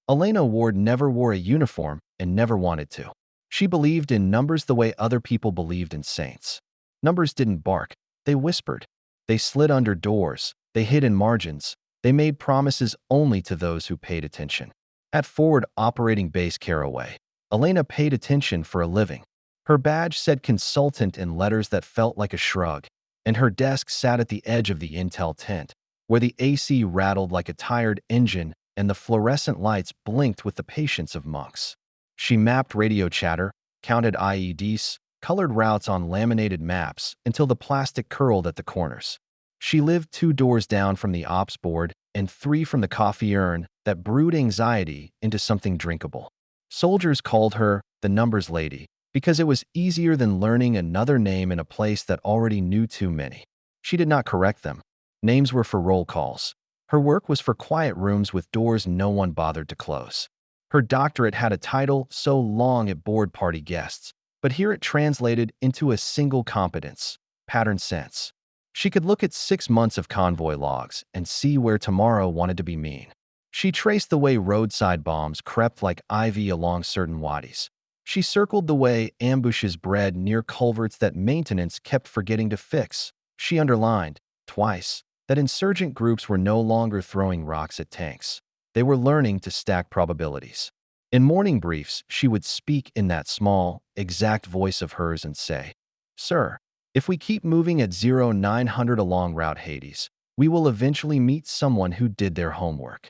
Elena Ward never wore a uniform and never wanted to. She believed in numbers the way other people believed in saints. Numbers didn't bark, they whispered. They slid under doors, they hid in margins, they made promises only to those who paid attention. At Forward Operating Base Caraway, Elena paid attention for a living. Her badge said consultant in letters that felt like a shrug, and her desk sat at the edge of the intel tent, where the AC rattled like a tired engine and the fluorescent lights blinked with the patience of monks. She mapped radio chatter, counted IEDs, colored routes on laminated maps until the plastic curled at the corners. She lived 2 doors down from the ops board and 3 from the coffee urn that brewed anxiety into something drinkable. Soldiers called her the numbers lady because it was easier than learning another name in a place that already knew too many. She did not correct them. Names were for roll calls. Her work was for quiet rooms with doors no one bothered to close. Her doctorate had a title so long it bored party guests, but here it translated into a single competence: pattern sense. She could look at 6 months of convoy logs and see where tomorrow wanted to be mean. She traced the way roadside bombs crept like ivy along certain wadis. She circled the way ambushes bred near culverts that maintenance kept forgetting to fix. She underlined, twice, that insurgent groups were no longer throwing rocks at tanks. They were learning to stack probabilities. In morning briefs, she would speak in that small, exact voice of hers and say, "Sir, if we keep moving at 0900 along Route Hades, we will eventually meet someone who did their homework."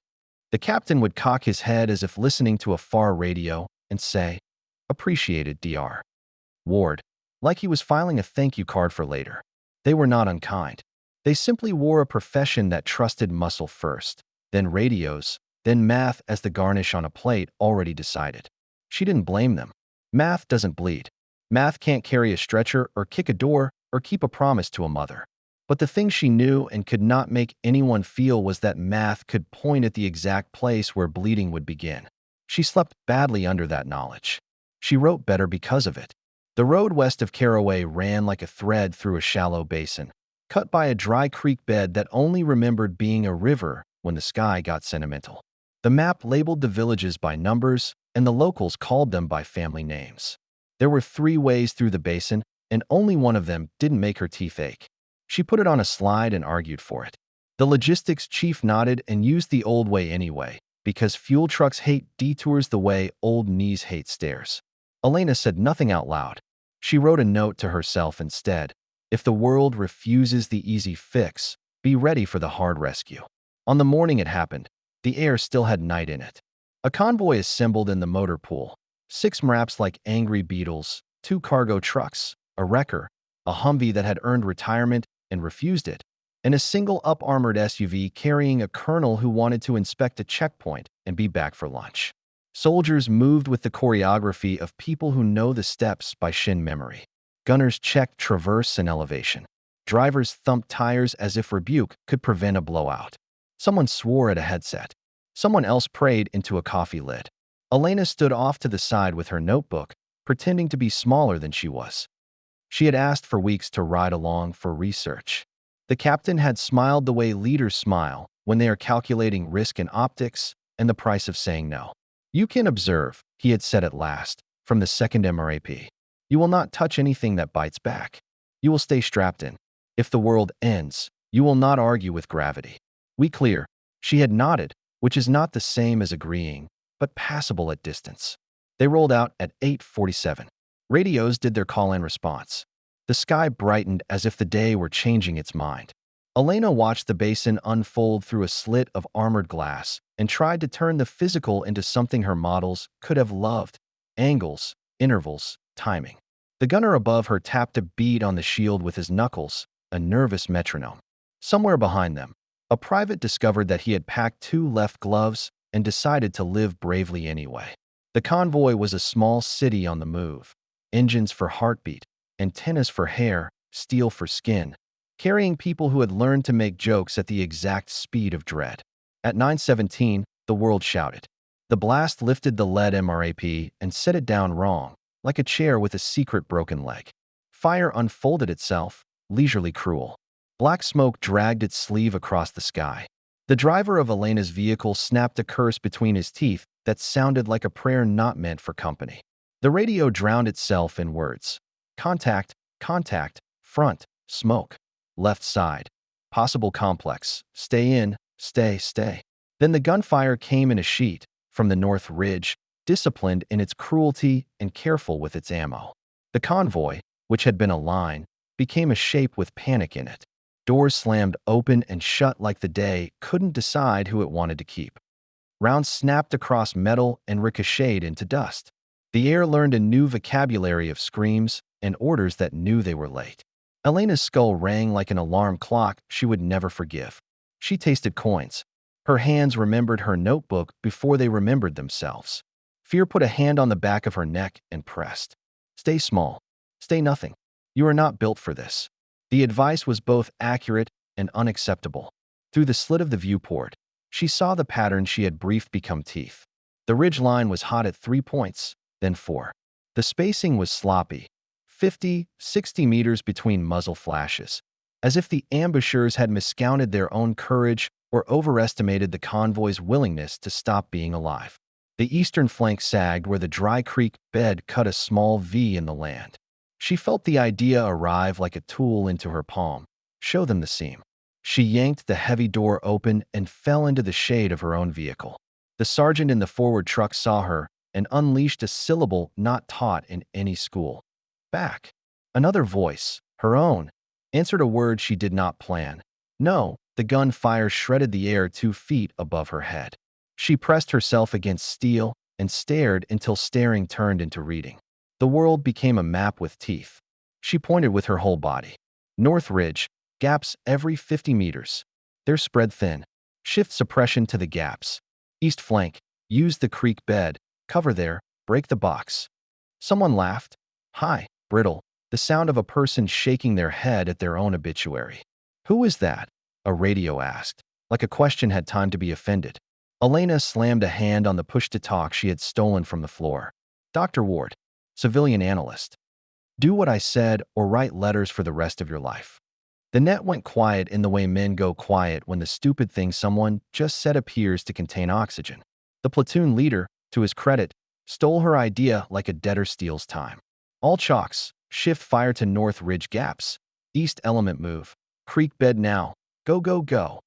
The captain would cock his head as if listening to a far radio and say, "Appreciated, Dr. Ward," like he was filing a thank you card for later. They were not unkind. They simply wore a profession that trusted muscle first, then radios, then math as the garnish on a plate already decided. She didn't blame them. Math doesn't bleed. Math can't carry a stretcher or kick a door or keep a promise to a mother. But the thing she knew and could not make anyone feel was that math could point at the exact place where bleeding would begin. She slept badly under that knowledge. She wrote better because of it. The road west of Caraway ran like a thread through a shallow basin, cut by a dry creek bed that only remembered being a river when the sky got sentimental. The map labeled the villages by numbers, and the locals called them by family names. There were 3 ways through the basin, and only one of them didn't make her teeth ache. She put it on a slide and argued for it. The logistics chief nodded and used the old way anyway, because fuel trucks hate detours the way old knees hate stairs. Elena said nothing out loud. She wrote a note to herself instead. If the world refuses the easy fix, be ready for the hard rescue. On the morning it happened, the air still had night in it. A convoy assembled in the motor pool. 6 MRAPs like angry beetles, 2 cargo trucks, a wrecker, a Humvee that had earned retirement and refused it, and a single up-armored SUV carrying a colonel who wanted to inspect a checkpoint and be back for lunch. Soldiers moved with the choreography of people who know the steps by shin memory. Gunners checked traverse and elevation. Drivers thumped tires as if rebuke could prevent a blowout. Someone swore at a headset. Someone else prayed into a coffee lid. Elena stood off to the side with her notebook, pretending to be smaller than she was. She had asked for weeks to ride along for research. The captain had smiled the way leaders smile when they are calculating risk and optics and the price of saying no. "You can observe," he had said at last, from the second MRAP. "You will not touch anything that bites back. You will stay strapped in. If the world ends, you will not argue with gravity. We clear." She had nodded, which is not the same as agreeing, but passable at distance. They rolled out at 8:47. Radios did their call-in response. The sky brightened as if the day were changing its mind. Elena watched the basin unfold through a slit of armored glass and tried to turn the physical into something her models could have loved: angles, intervals, timing. The gunner above her tapped a bead on the shield with his knuckles, a nervous metronome. Somewhere behind them, a private discovered that he had packed 2 left gloves and decided to live bravely anyway. The convoy was a small city on the move. Engines for heartbeat, antennas for hair, steel for skin, carrying people who had learned to make jokes at the exact speed of dread. At 9:17, the world shouted. The blast lifted the lead MRAP and set it down wrong, like a chair with a secret broken leg. Fire unfolded itself, leisurely cruel. Black smoke dragged its sleeve across the sky. The driver of Elena's vehicle snapped a curse between his teeth that sounded like a prayer not meant for company. The radio drowned itself in words. Contact, contact, front, smoke, left side, possible complex, stay in, stay. Then the gunfire came in a sheet from the North Ridge, disciplined in its cruelty and careful with its ammo. The convoy, which had been a line, became a shape with panic in it. Doors slammed open and shut like the day couldn't decide who it wanted to keep. Rounds snapped across metal and ricocheted into dust. The air learned a new vocabulary of screams and orders that knew they were late. Elena's skull rang like an alarm clock she would never forgive. She tasted coins. Her hands remembered her notebook before they remembered themselves. Fear put a hand on the back of her neck and pressed. Stay small. Stay nothing. You are not built for this. The advice was both accurate and unacceptable. Through the slit of the viewport, she saw the pattern she had briefed become teeth. The ridge line was hot at 3 points, then 4. The spacing was sloppy, 50, 60 meters between muzzle flashes, as if the ambushers had miscounted their own courage or overestimated the convoy's willingness to stop being alive. The eastern flank sagged where the dry creek bed cut a small V in the land. She felt the idea arrive like a tool into her palm. Show them the seam. She yanked the heavy door open and fell into the shade of her own vehicle. The sergeant in the forward truck saw her and unleashed a syllable not taught in any school. Back. Another voice, her own, answered a word she did not plan. No, the gunfire shredded the air 2 feet above her head. She pressed herself against steel and stared until staring turned into reading. The world became a map with teeth. She pointed with her whole body. North Ridge, gaps every 50 meters. They're spread thin. Shift suppression to the gaps. East flank, use the creek bed. Cover there, break the box. Someone laughed. High, brittle, the sound of a person shaking their head at their own obituary. Who is that? A radio asked, like a question had time to be offended. Elena slammed a hand on the push-to-talk she had stolen from the floor. Dr. Ward, civilian analyst. Do what I said or write letters for the rest of your life. The net went quiet in the way men go quiet when the stupid thing someone just said appears to contain oxygen. The platoon leader, to his credit, stole her idea like a debtor steals time. All chalks, shift fire to North Ridge gaps. East element move. Creek bed now. Go.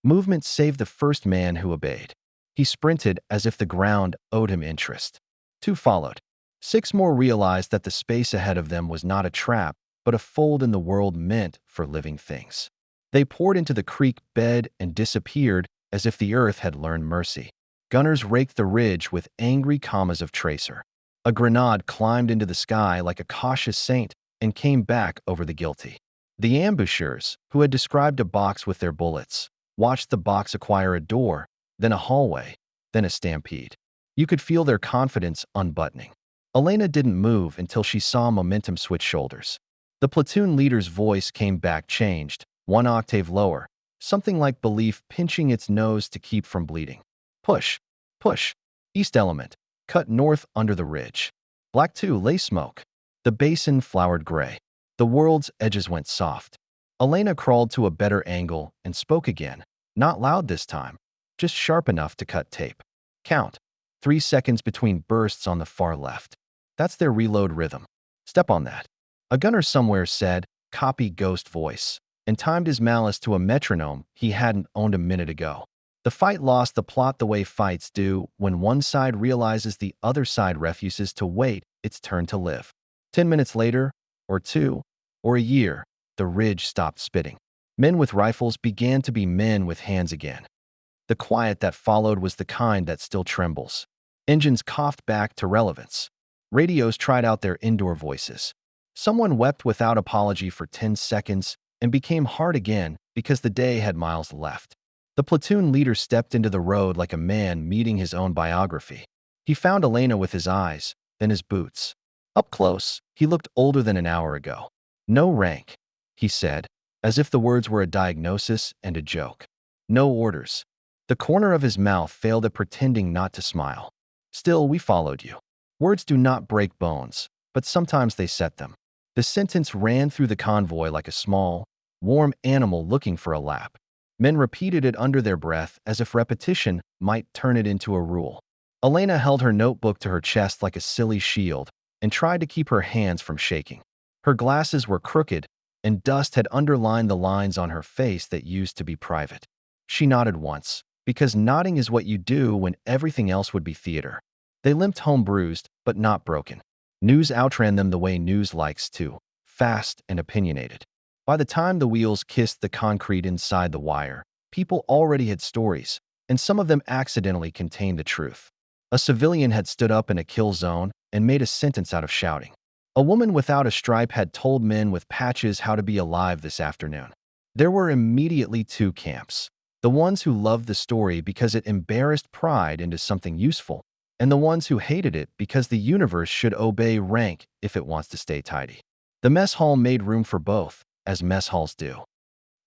Movement saved the first man who obeyed. He sprinted as if the ground owed him interest. 2 followed. 6 more realized that the space ahead of them was not a trap, but a fold in the world meant for living things. They poured into the creek bed and disappeared as if the earth had learned mercy. Gunners raked the ridge with angry commas of tracer. A grenade climbed into the sky like a cautious saint and came back over the guilty. The ambushers, who had described a box with their bullets, watched the box acquire a door, then a hallway, then a stampede. You could feel their confidence unbuttoning. Elena didn't move until she saw momentum switch shoulders. The platoon leader's voice came back changed, 1 octave lower, something like belief pinching its nose to keep from bleeding. Push. East element, cut north under the ridge. Black 2 lay smoke. The basin flowered gray. The world's edges went soft. Elena crawled to a better angle and spoke again, not loud this time, just sharp enough to cut tape. Count. 3 seconds between bursts on the far left. That's their reload rhythm. Step on that. A gunner somewhere said, copy ghost voice, and timed his malice to a metronome he hadn't owned a minute ago. The fight lost the plot the way fights do when one side realizes the other side refuses to wait its turn to live. 10 minutes later, or 2, or a year, the ridge stopped spitting. Men with rifles began to be men with hands again. The quiet that followed was the kind that still trembles. Engines coughed back to relevance. Radios tried out their indoor voices. Someone wept without apology for 10 seconds and became hard again because the day had miles left. The platoon leader stepped into the road like a man meeting his own biography. He found Elena with his eyes, then his boots. Up close, he looked older than an hour ago. No rank, he said, as if the words were a diagnosis and a joke. No orders. The corner of his mouth failed at pretending not to smile. Still, we followed you. Words do not break bones, but sometimes they set them. The sentence ran through the convoy like a small, warm animal looking for a lap. Men repeated it under their breath as if repetition might turn it into a rule. Elena held her notebook to her chest like a silly shield and tried to keep her hands from shaking. Her glasses were crooked, and dust had underlined the lines on her face that used to be private. She nodded once, because nodding is what you do when everything else would be theater. They limped home bruised, but not broken. News outran them the way news likes to, fast and opinionated. By the time the wheels kissed the concrete inside the wire, people already had stories, and some of them accidentally contained the truth. A civilian had stood up in a kill zone and made a sentence out of shouting. A woman without a stripe had told men with patches how to be alive this afternoon. There were immediately two camps: the ones who loved the story because it embarrassed pride into something useful, and the ones who hated it because the universe should obey rank if it wants to stay tidy. The mess hall made room for both, as mess halls do.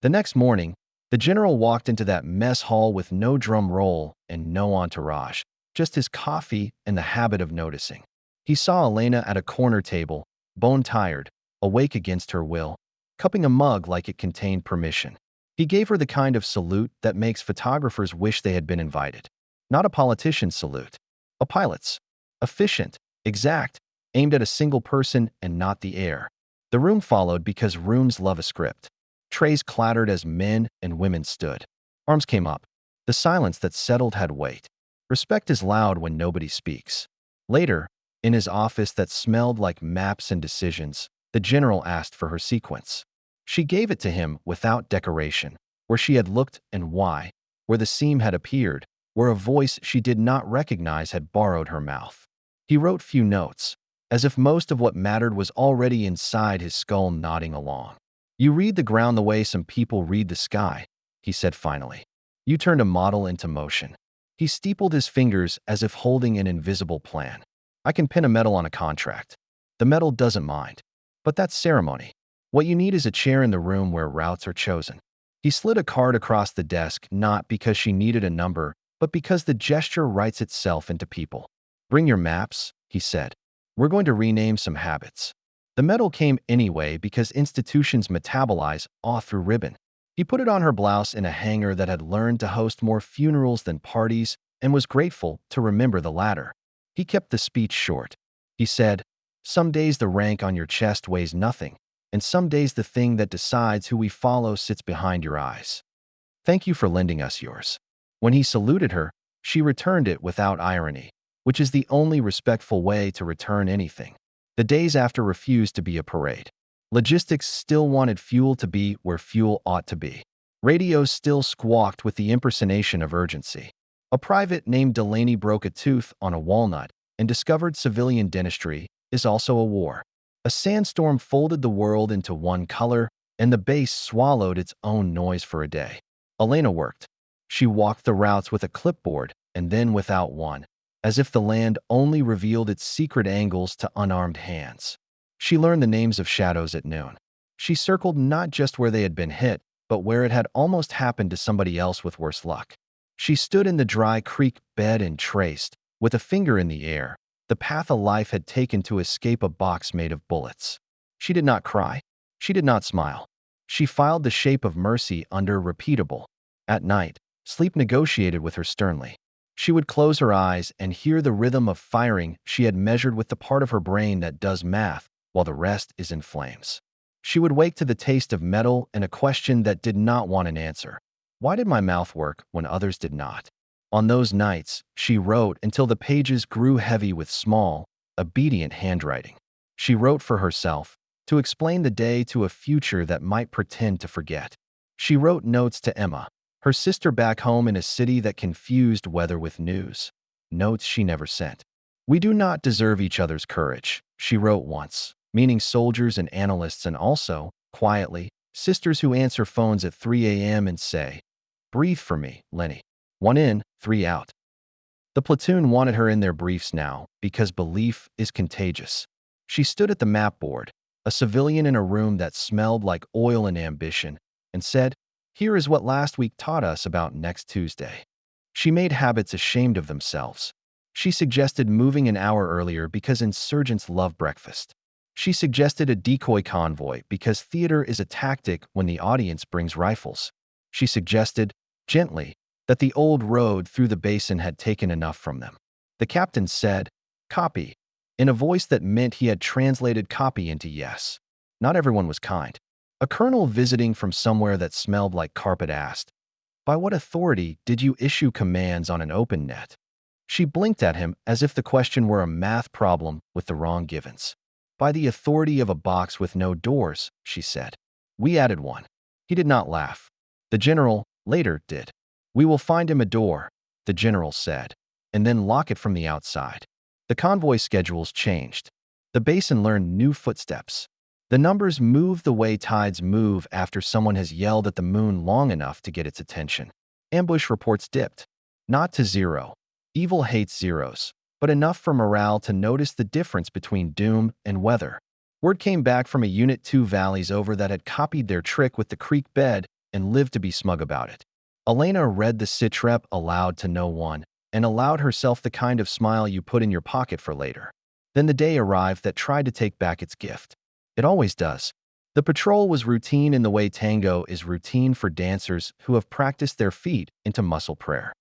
The next morning, the general walked into that mess hall with no drum roll and no entourage, just his coffee and the habit of noticing. He saw Elena at a corner table, bone-tired, awake against her will, cupping a mug like it contained permission. He gave her the kind of salute that makes photographers wish they had been invited. Not a politician's salute. A pilot's. Efficient, exact, aimed at a single person and not the air. The room followed because rooms love a script. Trays clattered as men and women stood. Arms came up. The silence that settled had weight. Respect is loud when nobody speaks. Later, in his office that smelled like maps and decisions, the general asked for her sequence. She gave it to him without decoration, where she had looked and why, where the seam had appeared, where a voice she did not recognize had borrowed her mouth. He wrote few notes, as if most of what mattered was already inside his skull nodding along. "You read the ground the way some people read the sky," he said finally. "You turned a model into motion." He steepled his fingers as if holding an invisible plan. "I can pin a medal on a contract. The medal doesn't mind. But that's ceremony. What you need is a chair in the room where routes are chosen." He slid a card across the desk, not because she needed a number, but because the gesture writes itself into people. "Bring your maps," he said. "We're going to rename some habits." The medal came anyway because institutions metabolize awe through ribbon. He put it on her blouse in a hangar that had learned to host more funerals than parties and was grateful to remember the latter. He kept the speech short. He said, "Some days the rank on your chest weighs nothing, and some days the thing that decides who we follow sits behind your eyes. Thank you for lending us yours." When he saluted her, she returned it without irony, which is the only respectful way to return anything. The days after refused to be a parade. Logistics still wanted fuel to be where fuel ought to be. Radios still squawked with the impersonation of urgency. A private named Delaney broke a tooth on a walnut and discovered civilian dentistry is also a war. A sandstorm folded the world into one color, and the base swallowed its own noise for a day. Elena worked. She walked the routes with a clipboard and then without one, as if the land only revealed its secret angles to unarmed hands. She learned the names of shadows at noon. She circled not just where they had been hit, but where it had almost happened to somebody else with worse luck. She stood in the dry creek bed and traced, with a finger in the air, the path a life had taken to escape a box made of bullets. She did not cry. She did not smile. She filed the shape of mercy under repeatable. At night, sleep negotiated with her sternly. She would close her eyes and hear the rhythm of firing she had measured with the part of her brain that does math, while the rest is in flames. She would wake to the taste of metal and a question that did not want an answer. Why did my mouth work when others did not? On those nights, she wrote until the pages grew heavy with small, obedient handwriting. She wrote for herself, to explain the day to a future that might pretend to forget. She wrote notes to Emma, her sister back home in a city that confused weather with news. Notes she never sent. "We do not deserve each other's courage," she wrote once, meaning soldiers and analysts, and also, quietly, sisters who answer phones at 3 a.m. and say, "Breathe for me, Lenny. 1 in, 3 out." The platoon wanted her in their briefs now because belief is contagious. She stood at the map board, a civilian in a room that smelled like oil and ambition, and said, "Here is what last week taught us about next Tuesday." She made habits ashamed of themselves. She suggested moving an hour earlier because insurgents love breakfast. She suggested a decoy convoy because theater is a tactic when the audience brings rifles. She suggested, gently, that the old road through the basin had taken enough from them. The captain said, "Copy," in a voice that meant he had translated copy into yes. Not everyone was kind. A colonel visiting from somewhere that smelled like carpet asked, "By what authority did you issue commands on an open net?" She blinked at him as if the question were a math problem with the wrong givens. "By the authority of a box with no doors," she said. "We added one." He did not laugh. The general, later, did. "We will find him a door," the general said, "and then lock it from the outside." The convoy schedules changed. The basin learned new footsteps. The numbers moved the way tides move after someone has yelled at the moon long enough to get its attention. Ambush reports dipped. Not to zero. Evil hates zeros, but enough for morale to notice the difference between doom and weather. Word came back from a Unit 2 valleys over that had copied their trick with the creek bed and lived to be smug about it. Elena read the sitrep aloud to no one and allowed herself the kind of smile you put in your pocket for later. Then the day arrived that tried to take back its gift. It always does. The patrol was routine in the way tango is routine for dancers who have practiced their feet into muscle prayer.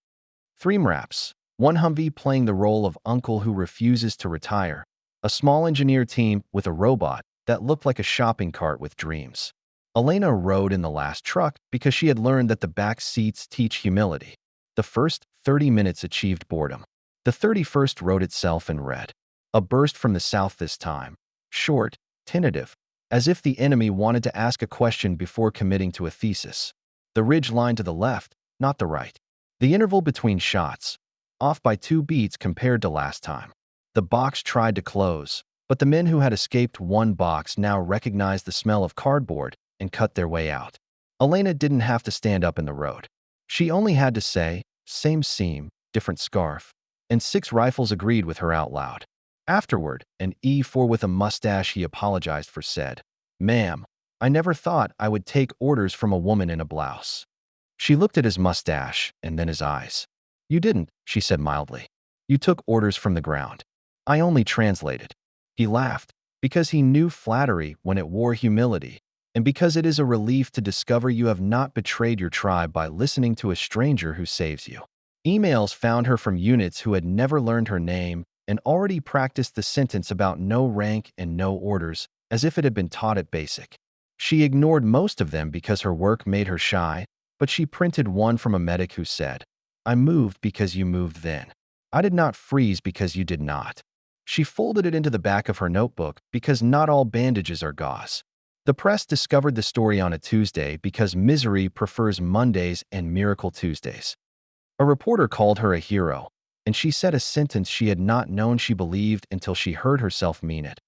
3 MRAPs. One Humvee playing the role of uncle who refuses to retire. A small engineer team with a robot that looked like a shopping cart with dreams. Elena rode in the last truck because she had learned that the back seats teach humility. The first 30 minutes achieved boredom. The 31st wrote itself in red. A burst from the south this time. Short, tentative, as if the enemy wanted to ask a question before committing to a thesis. The ridge line to the left, not the right. The interval between shots, off by 2 beats compared to last time. The box tried to close, but the men who had escaped one box now recognized the smell of cardboard and cut their way out. Elena didn't have to stand up in the road. She only had to say, "Same seam, different scarf," and 6 rifles agreed with her out loud. Afterward, an E4 with a mustache he apologized for said, "Ma'am, I never thought I would take orders from a woman in a blouse." She looked at his mustache and then his eyes. "You didn't," she said mildly. "You took orders from the ground. I only translated." He laughed, because he knew flattery when it wore humility, and because it is a relief to discover you have not betrayed your tribe by listening to a stranger who saves you. Emails found her from units who had never learned her name and already practiced the sentence about no rank and no orders as if it had been taught at basic. She ignored most of them because her work made her shy, but she printed one from a medic who said, "I moved because you moved then. I did not freeze because you did not." She folded it into the back of her notebook because not all bandages are gauze. The press discovered the story on a Tuesday because misery prefers Mondays and Miracle Tuesdays. A reporter called her a hero, and she said a sentence she had not known she believed until she heard herself mean it.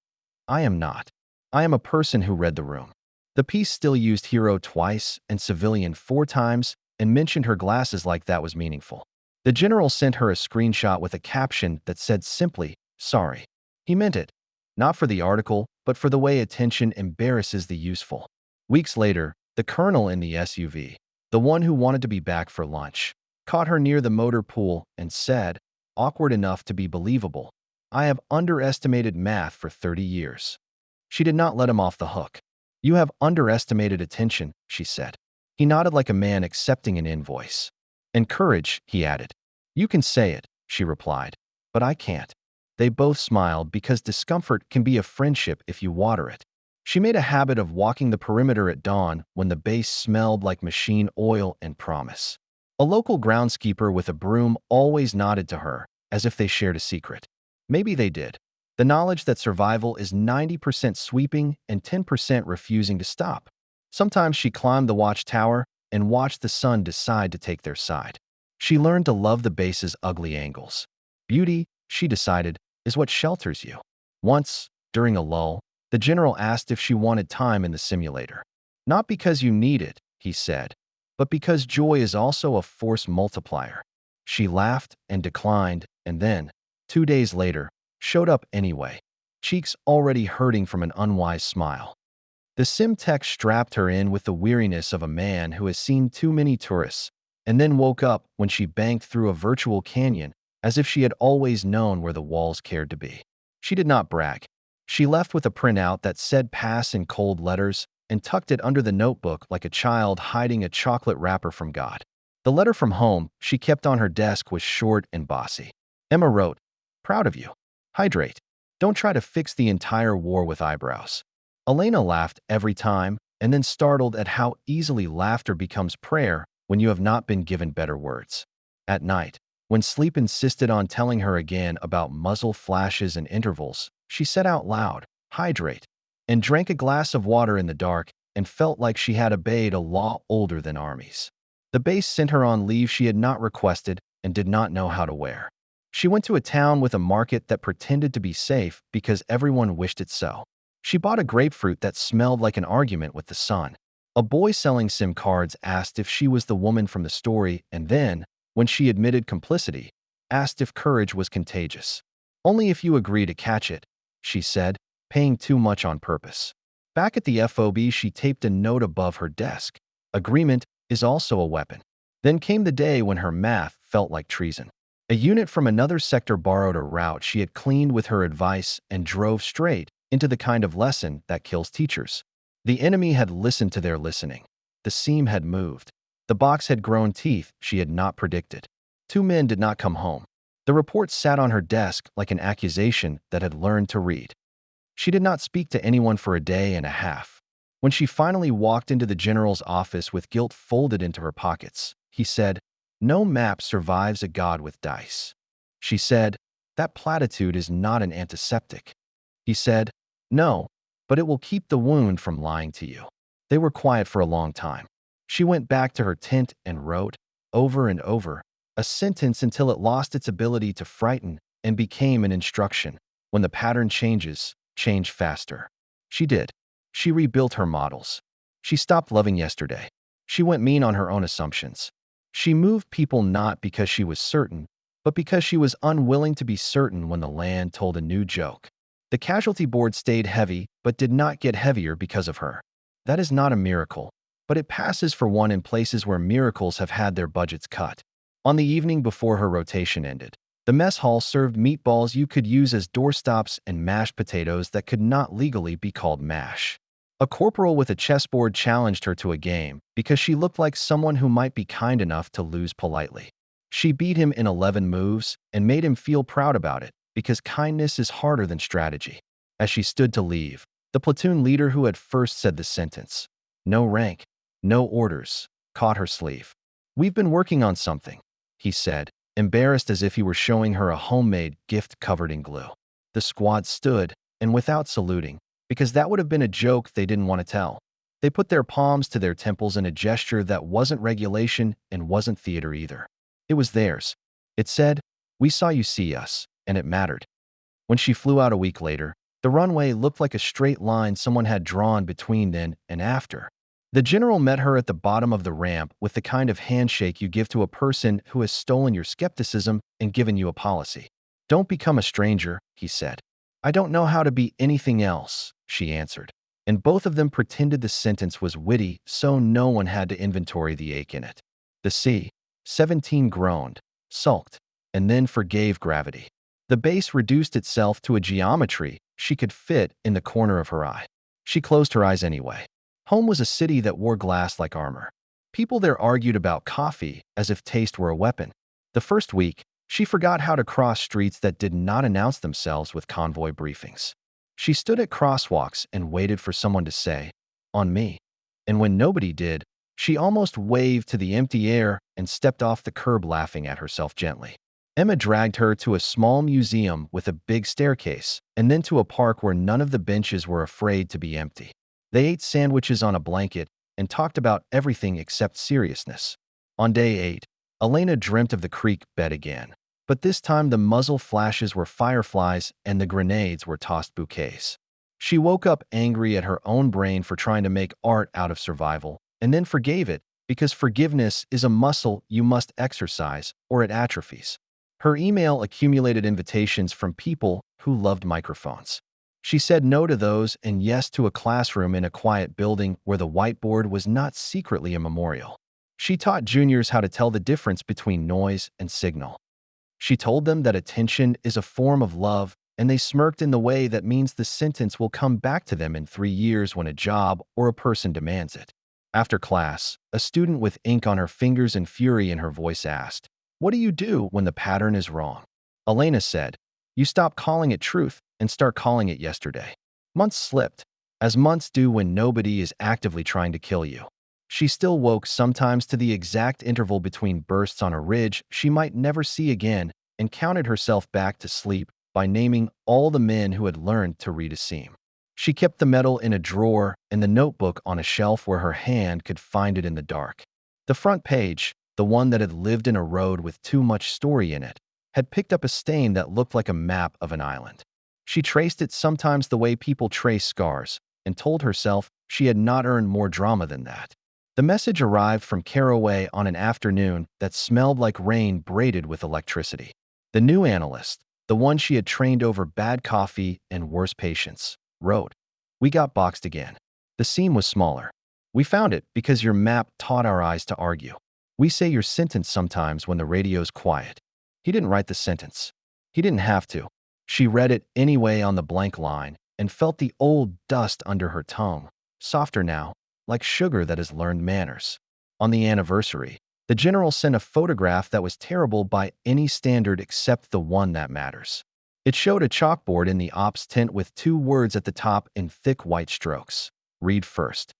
"I am not. I am a person who read the room." The piece still used hero twice and civilian 4 times and mentioned her glasses like that was meaningful. The general sent her a screenshot with a caption that said simply, "Sorry." He meant it, not for the article, but for the way attention embarrasses the useful. Weeks later, the colonel in the SUV, the one who wanted to be back for lunch, caught her near the motor pool and said, awkward enough to be believable, "I have underestimated math for 30 years. She did not let him off the hook. "You have underestimated attention," she said. He nodded like a man accepting an invoice. "And courage," he added. "You can say it," she replied, "but I can't." They both smiled because discomfort can be a friendship if you water it. She made a habit of walking the perimeter at dawn when the base smelled like machine oil and promise. A local groundskeeper with a broom always nodded to her, as if they shared a secret. Maybe they did. The knowledge that survival is 90% sweeping and 10% refusing to stop. Sometimes she climbed the watchtower and watched the sun decide to take their side. She learned to love the base's ugly angles. Beauty, she decided, is what shelters you. Once, during a lull, the general asked if she wanted time in the simulator. "Not because you need it," he said, "but because joy is also a force multiplier." She laughed and declined, and then, 2 days later, showed up anyway, cheeks already hurting from an unwise smile. The sim tech strapped her in with the weariness of a man who has seen too many tourists, and then woke up when she banked through a virtual canyon as if she had always known where the walls cared to be. She did not brag. She left with a printout that said pass in cold letters and tucked it under the notebook like a child hiding a chocolate wrapper from God. The letter from home she kept on her desk was short and bossy. Emma wrote, "Proud of you. Hydrate. Don't try to fix the entire war with eyebrows." Elena laughed every time, and then startled at how easily laughter becomes prayer when you have not been given better words. At night, when sleep insisted on telling her again about muzzle flashes and intervals, she said out loud, "Hydrate," and drank a glass of water in the dark and felt like she had obeyed a law older than armies. The base sent her on leave she had not requested and did not know how to wear. She went to a town with a market that pretended to be safe because everyone wished it so. She bought a grapefruit that smelled like an argument with the sun. A boy selling SIM cards asked if she was the woman from the story and then, when she admitted complicity, asked if courage was contagious. "Only if you agree to catch it," she said, paying too much on purpose. Back at the FOB, she taped a note above her desk. "Agreement is also a weapon." Then came the day when her math felt like treason. A unit from another sector borrowed a route she had cleaned with her advice and drove straight into the kind of lesson that kills teachers. The enemy had listened to their listening. The seam had moved. The box had grown teeth she had not predicted. 2 men did not come home. The report sat on her desk like an accusation that had learned to read. She did not speak to anyone for a day and a half. When she finally walked into the general's office with guilt folded into her pockets, he said, "No map survives a god with dice." She said, "That platitude is not an antiseptic." He said, "No, but it will keep the wound from lying to you." They were quiet for a long time. She went back to her tent and wrote, over and over, a sentence until it lost its ability to frighten and became an instruction. When the pattern changes, change faster. She did. She rebuilt her models. She stopped loving yesterday. She went mean on her own assumptions. She moved people not because she was certain, but because she was unwilling to be certain when the land told a new joke. The casualty board stayed heavy, but did not get heavier because of her. That is not a miracle, but it passes for one in places where miracles have had their budgets cut. On the evening before her rotation ended, the mess hall served meatballs you could use as doorstops and mashed potatoes that could not legally be called mash. A corporal with a chessboard challenged her to a game because she looked like someone who might be kind enough to lose politely. She beat him in 11 moves and made him feel proud about it because kindness is harder than strategy. As she stood to leave, the platoon leader who had first said the sentence, "No rank, no orders," caught her sleeve. "We've been working on something," he said, embarrassed as if he were showing her a homemade gift covered in glue. The squad stood, and without saluting, because that would have been a joke they didn't want to tell. They put their palms to their temples in a gesture that wasn't regulation and wasn't theater either. It was theirs. It said, "We saw you see us," and it mattered. When she flew out a week later, the runway looked like a straight line someone had drawn between then and after. The general met her at the bottom of the ramp with the kind of handshake you give to a person who has stolen your skepticism and given you a policy. "Don't become a stranger," he said. "I don't know how to be anything else," she answered. And both of them pretended the sentence was witty so no one had to inventory the ache in it. The C-17 groaned, sulked, and then forgave gravity. The base reduced itself to a geometry she could fit in the corner of her eye. She closed her eyes anyway. Home was a city that wore glass like armor. People there argued about coffee as if taste were a weapon. The first week, she forgot how to cross streets that did not announce themselves with convoy briefings. She stood at crosswalks and waited for someone to say, "On me." And when nobody did, she almost waved to the empty air and stepped off the curb laughing at herself gently. Emma dragged her to a small museum with a big staircase and then to a park where none of the benches were afraid to be empty. They ate sandwiches on a blanket and talked about everything except seriousness. On day 8, Elena dreamt of the creek bed again. But this time the muzzle flashes were fireflies and the grenades were tossed bouquets. She woke up angry at her own brain for trying to make art out of survival, and then forgave it because forgiveness is a muscle you must exercise or it atrophies. Her email accumulated invitations from people who loved microphones. She said no to those and yes to a classroom in a quiet building where the whiteboard was not secretly a memorial. She taught juniors how to tell the difference between noise and signal. She told them that attention is a form of love and they smirked in the way that means the sentence will come back to them in 3 years when a job or a person demands it. After class, a student with ink on her fingers and fury in her voice asked, "What do you do when the pattern is wrong?" Elena said, "You stop calling it truth and start calling it yesterday." Months slipped, as months do when nobody is actively trying to kill you. She still woke sometimes to the exact interval between bursts on a ridge she might never see again and counted herself back to sleep by naming all the men who had learned to read a seam. She kept the medal in a drawer and the notebook on a shelf where her hand could find it in the dark. The front page, the one that had lived in a road with too much story in it, had picked up a stain that looked like a map of an island. She traced it sometimes the way people trace scars, and told herself she had not earned more drama than that. The message arrived from Caraway on an afternoon that smelled like rain braided with electricity. The new analyst, the one she had trained over bad coffee and worse patience, wrote, "We got boxed again. The seam was smaller. We found it because your map taught our eyes to argue. We say your sentence sometimes when the radio's quiet." He didn't write the sentence. He didn't have to. She read it anyway on the blank line and felt the old dust under her tongue, softer now, like sugar that has learned manners. On the anniversary, the general sent a photograph that was terrible by any standard except the one that matters. It showed a chalkboard in the ops tent with 2 words at the top in thick white strokes. "Read first."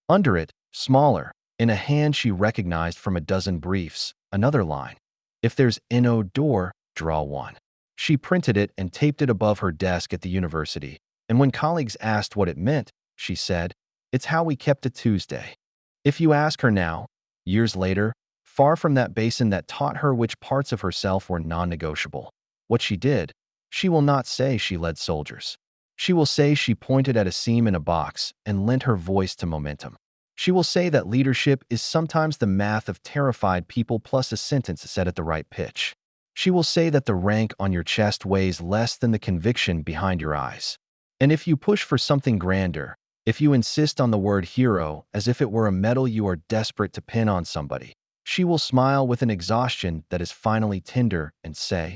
Under it, smaller, in a hand she recognized from a dozen briefs, another line. "If there's no door, draw one." She printed it and taped it above her desk at the university, and when colleagues asked what it meant, she said, "It's how we kept it Tuesday." If you ask her now, years later, far from that basin that taught her which parts of herself were non-negotiable, what she did, she will not say she led soldiers. She will say she pointed at a seam in a box and lent her voice to momentum. She will say that leadership is sometimes the math of terrified people plus a sentence said at the right pitch. She will say that the rank on your chest weighs less than the conviction behind your eyes. And if you push for something grander, if you insist on the word hero as if it were a medal you are desperate to pin on somebody, she will smile with an exhaustion that is finally tender and say,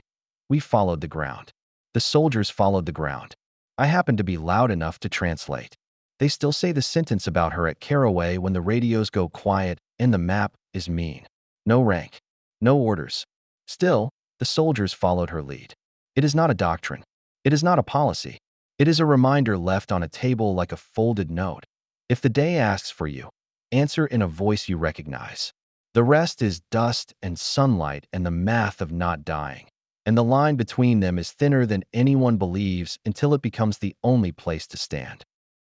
"We followed the ground. The soldiers followed the ground." I happen to be loud enough to translate. They still say the sentence about her at Caraway when the radios go quiet and the map is mean. No rank. No orders. Still, the soldiers followed her lead. It is not a doctrine. It is not a policy. It is a reminder left on a table like a folded note. If the day asks for you, answer in a voice you recognize. The rest is dust and sunlight and the math of not dying. And the line between them is thinner than anyone believes until it becomes the only place to stand.